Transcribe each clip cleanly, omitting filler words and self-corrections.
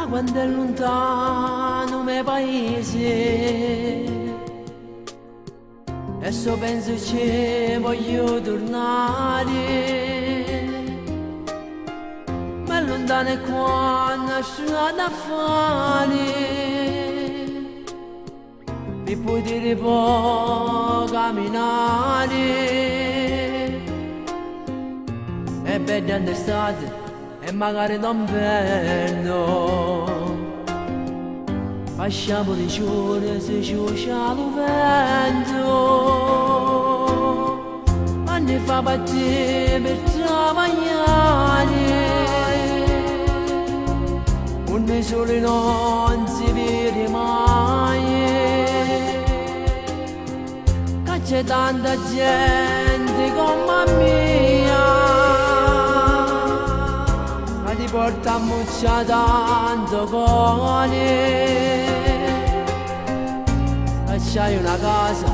quando è lontano me paese e so penso ci voglio tornare, ma è lontano e quando strada a fare per poter poi camminare. È bella d'estate e magari d'inverno, facciamo di giorno se ciuccia il vento, anni fa partire per travagliare, un sole non si vede mai, che c'è tanta gente come mia, ti porta a muccia tanto cuore, e c'hai una casa,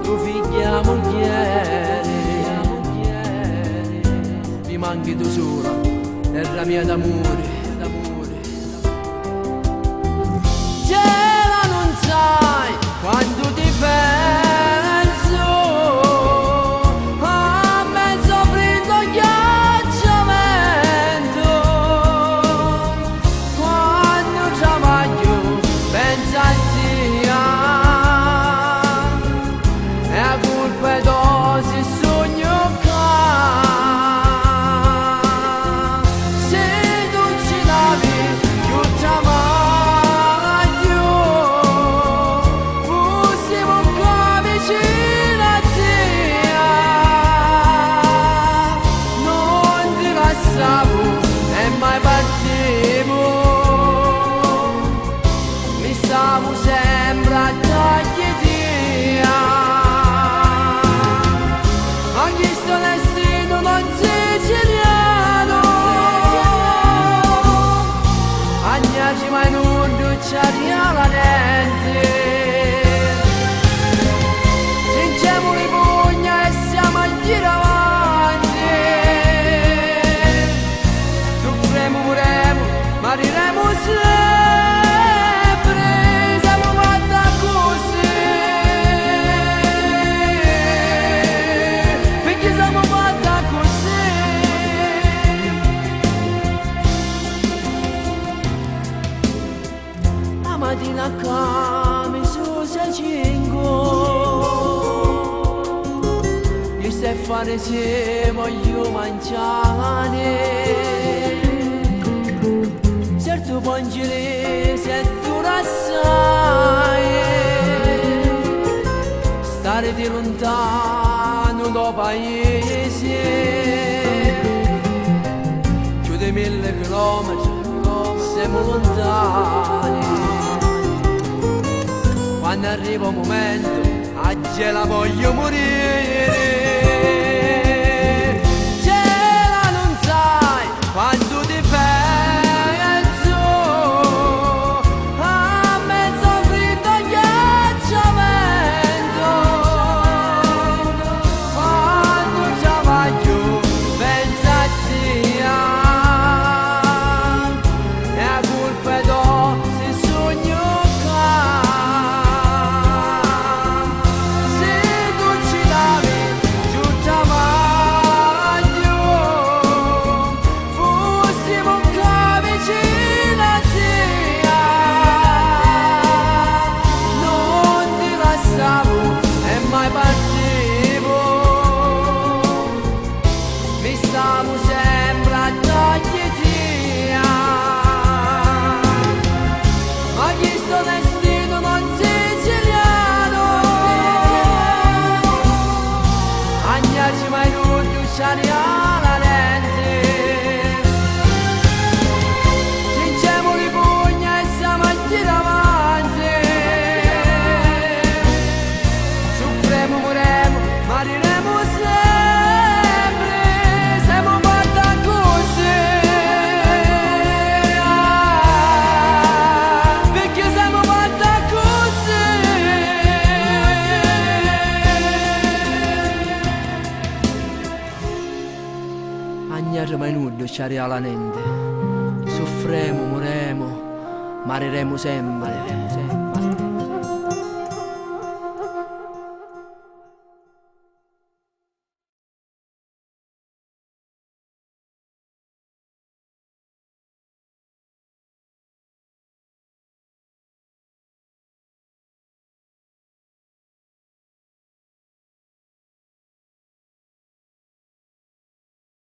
tuo figlio e la moglie, mi manchi tu sola, terra mia d'amore. Gela non sai quando ti penso, a mezzo freddo ghiacciamento, quando travaglio penso a zia, e a colpa dosi sogno ca, se tu ci davi più travaglio, fossimo qua vicino a zia, non ti lasciavo e mai partivo, mi stavo sempre a tagliatia, anche sto destino non siciliano, agnaci mai non ducciaria la dente, stringiamo le pugna e siamo a giro avanti, soffremo, moremo, ma riremo sempre, siamo fatti così, perché siamo fatti così. La mattina qua mi sono cinque, che se fare se voglio mangiare, certo pongere se tu sai, stare di lontano da paese, più di 1000 chilometri, siamo lontani, quando arriva un momento a gela voglio morire. Gela non sai quando ti penso, a mezzo freddo ghiacciamento, quando travaglio penso a zia, e a colpa dosi sogno ca, se tu ci davi giù travaglio, fossimo qua vicino a zia, non ti lasciavo e mai partivo, mi stavo sempre a tagliatia, ma chi sto destino non siciliano, agnaci mai non ducciaria la lente, stringiamo le pugna e siamo a giro avanti, soffremo, moremo, ma riremo sempre, siamo fatti così, perché siamo fatti così. Agnaci mai non ducciaria la lente, soffremo, moremo, mareremo sempre.